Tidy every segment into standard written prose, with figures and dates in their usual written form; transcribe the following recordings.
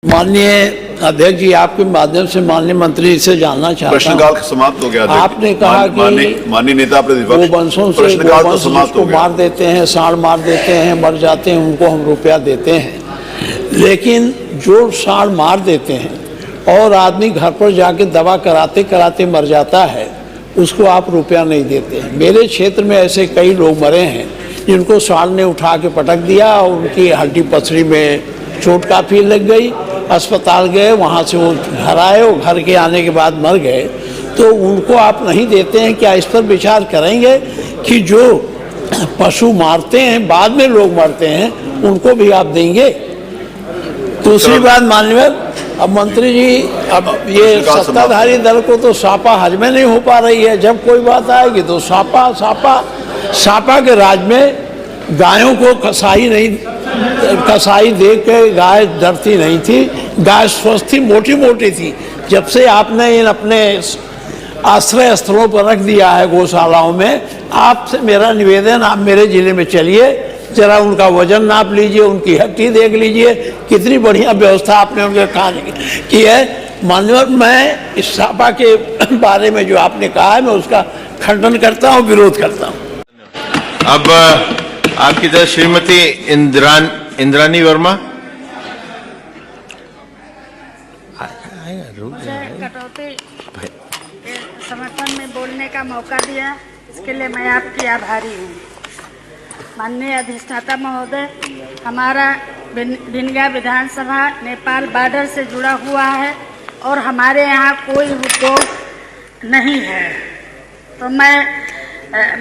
माननीय अध्यक्ष जी, आपके माध्यम से माननीय मंत्री से जानना चाहता हूं। प्रश्नकाल समाप्त हो गया। आपने कहा कि माननीय नेता प्रतिपक्ष, गोवंशों से गोवंश जिसको मार देते हैं, सांड मार देते हैं, मर जाते हैं, उनको हम रुपया देते हैं। लेकिन जो सांड मार देते हैं और आदमी घर पर जाके दवा कराते कराते मर जाता है, उसको आप रुपया नहीं देते हैं। मेरे क्षेत्र में ऐसे कई लोग मरे हैं जिनको सांड ने उठा के पटक दिया और उनकी हड्डी पसली में चोट काफ़ी लग गई। अस्पताल गए, वहाँ से वो घर आए, वो घर के आने के बाद मर गए, तो उनको आप नहीं देते हैं। क्या इस पर विचार करेंगे कि जो पशु मारते हैं बाद में लोग मरते हैं, उनको भी आप देंगे? दूसरी बात माननीय, अब मंत्री जी, अब ये सत्ताधारी दल को तो सापा हजमे नहीं हो पा रही है। जब कोई बात आएगी तो सापा के राज में गायों को कसाई देख के गाय डरती नहीं थी, गाय स्वस्थ थी, मोटी मोटी थी। जब से आपने इन अपने आश्रय स्थलों पर रख दिया है गौशालाओं में, आपसे मेरा निवेदन, आप मेरे जिले में चलिए, जरा उनका वजन नाप लीजिए, उनकी हड्डी देख लीजिए, कितनी बढ़िया व्यवस्था आपने उनके खाने की है। माननीय, मैं इस सापा के बारे में जो आपने कहा है, मैं उसका खंडन करता हूँ, विरोध करता हूँ। अब आपकी तरफ श्रीमती इंद्रानी वर्मा। मुझे कटौती के समर्थन में बोलने का मौका दिया, इसके लिए मैं आपकी आभारी हूँ। माननीय अधिष्ठाता महोदय, हमारा भिनगा विधानसभा नेपाल बॉर्डर से जुड़ा हुआ है और हमारे यहाँ कोई उद्योग नहीं है, तो मैं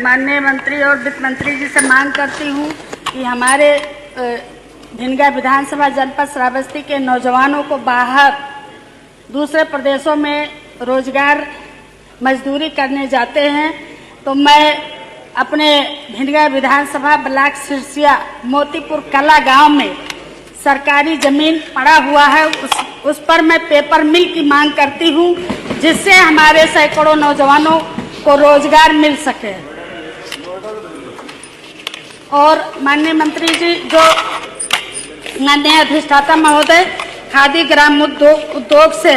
माननीय मंत्री और वित्त मंत्री जी से मांग करती हूँ कि हमारे भिनगा विधानसभा जनपद श्रावस्ती के नौजवानों को बाहर दूसरे प्रदेशों में रोजगार मजदूरी करने जाते हैं, तो मैं अपने भिनगा विधानसभा ब्लॉक सिरसिया मोतीपुर कला गांव में सरकारी जमीन पड़ा हुआ है, उस पर मैं पेपर मिल की मांग करती हूँ, जिससे हमारे सैकड़ों नौजवानों को रोजगार मिल सके। और माननीय मंत्री जी, जो माननीय अधिष्ठाता महोदय, खादी ग्राम उद्योग से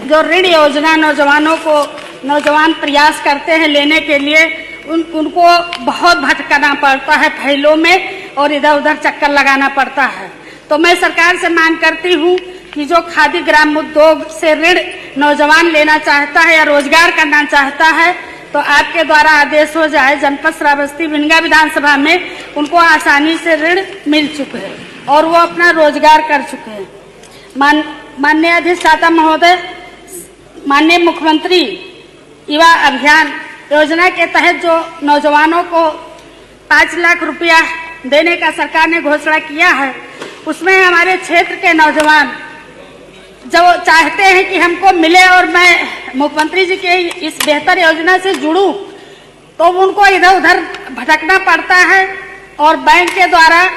जो ऋण योजना नौजवान प्रयास करते हैं लेने के लिए, उनको बहुत भटकना पड़ता है फैलों में और इधर उधर चक्कर लगाना पड़ता है। तो मैं सरकार से मांग करती हूँ कि जो खादी ग्राम उद्योग से ऋण नौजवान लेना चाहता है या रोजगार करना चाहता है, तो आपके द्वारा आदेश हो जाए, जनपद श्रावस्ती भिनगा विधानसभा में उनको आसानी से ऋण मिल चुके हैं और वो अपना रोजगार कर चुके हैं। माननीय अधिष्ठाता महोदय, माननीय मुख्यमंत्री युवा अभियान योजना के तहत जो नौजवानों को 5 लाख रुपया देने का सरकार ने घोषणा किया है, उसमें हमारे क्षेत्र के नौजवान जो चाहते हैं कि हमको मिले और मैं मुख्यमंत्री जी के इस बेहतर योजना से जुड़ूं, तो उनको इधर उधर भटकना पड़ता है और बैंक के द्वारा,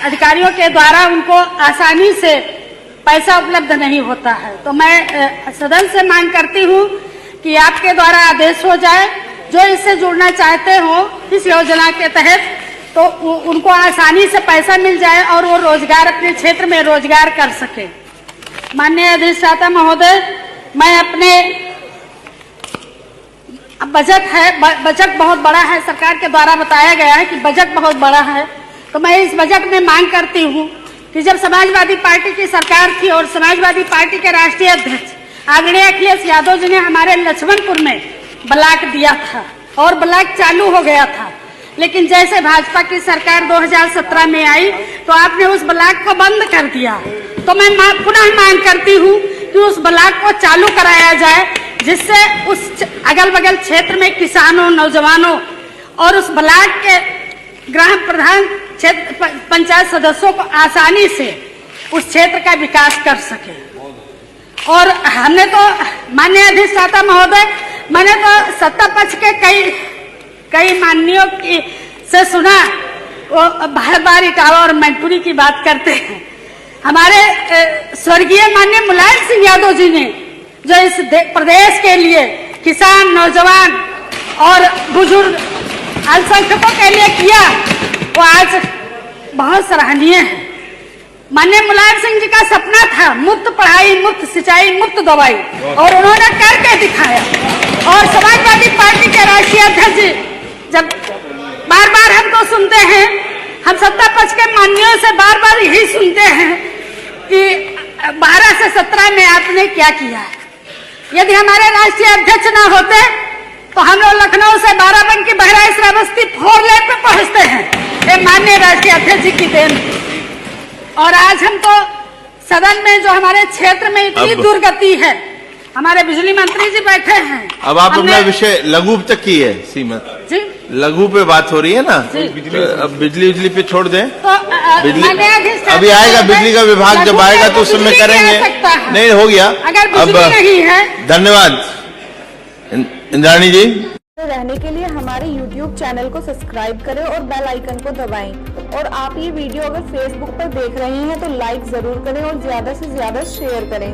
अधिकारियों के द्वारा उनको आसानी से पैसा उपलब्ध नहीं होता है। तो मैं सदन से मांग करती हूँ कि आपके द्वारा आदेश हो जाए, जो इससे जुड़ना चाहते हो इस योजना के तहत, तो उनको आसानी से पैसा मिल जाए और वो रोजगार, अपने क्षेत्र में रोजगार कर सके। माननीय अधिष्ठाता महोदय, मैं अपने बजट बहुत बड़ा है, सरकार के द्वारा बताया गया है कि बजट बहुत बड़ा है, तो मैं इस बजट में मांग करती हूँ कि जब समाजवादी पार्टी की सरकार थी और समाजवादी पार्टी के राष्ट्रीय अध्यक्ष आदरणीय अखिलेश यादव जी ने हमारे लक्ष्मणपुर में ब्लॉक दिया था और ब्लॉक चालू हो गया था, लेकिन जैसे भाजपा की सरकार 2017 में आई तो आपने उस ब्लॉक को बंद कर दिया। तो मैं पुनः मांग करती हूँ कि उस ब्लॉक को चालू कराया जाए, जिससे उस अगल बगल क्षेत्र में किसानों, नौजवानों और उस ब्लॉक के ग्राम प्रधान, क्षेत्र पंचायत सदस्यों को आसानी से उस क्षेत्र का विकास कर सके। और हमने तो माननीय अधिष्ठाता महोदय, मैंने तो सत्ता पक्ष के कई माननीयों की से सुना, वो बार इटावा और मैनपुरी की बात करते हैं। हमारे स्वर्गीय माननीय मुलायम सिंह यादव जी ने जो इस प्रदेश के लिए किसान, नौजवान और बुजुर्ग अल्पसंख्यकों के लिए किया, वो आज बहुत सराहनीय है। माननीय मुलायम सिंह जी का सपना था मुफ्त पढ़ाई, मुफ्त सिंचाई, मुफ्त दवाई, और उन्होंने करके दिखाया। और समाजवादी पार्टी के राष्ट्रीय अध्यक्ष जी, जब बार बार हम तो सुनते हैं, हम सत्ता पक्ष के मान्यों से बार बार यही सुनते हैं कि 12 से 17 में आपने क्या किया। यदि हमारे राष्ट्रीय अध्यक्ष ना होते तो हम लोग लखनऊ से बाराबंकी बहराइच श्रावस्ती 4 लेन पे पहुंचते हैं। ये माननीय राष्ट्रीय अध्यक्ष जी की देन। और आज हम तो सदन में जो हमारे क्षेत्र में इतनी दुर्गति है, हमारे बिजली मंत्री जी बैठे हैं। अब आप अपना विषय लघु तक की है सीमा जी, लघु पे बात हो रही है ना, जी। तो अब बिजली पे छोड़ दें। तो बिजली माननीय अभी आएगा, बिजली का विभाग जब आएगा तो उस समय करेंगे। नहीं हो गया, अगर बिजली नहीं है। धन्यवाद इंद्राणी जी। रहने के लिए हमारे YouTube चैनल को सब्सक्राइब करें और बेल आइकन को दबाएं। और आप ये वीडियो अगर Facebook पर देख रहे हैं तो लाइक जरूर करें और ज्यादा से ज्यादा शेयर करें।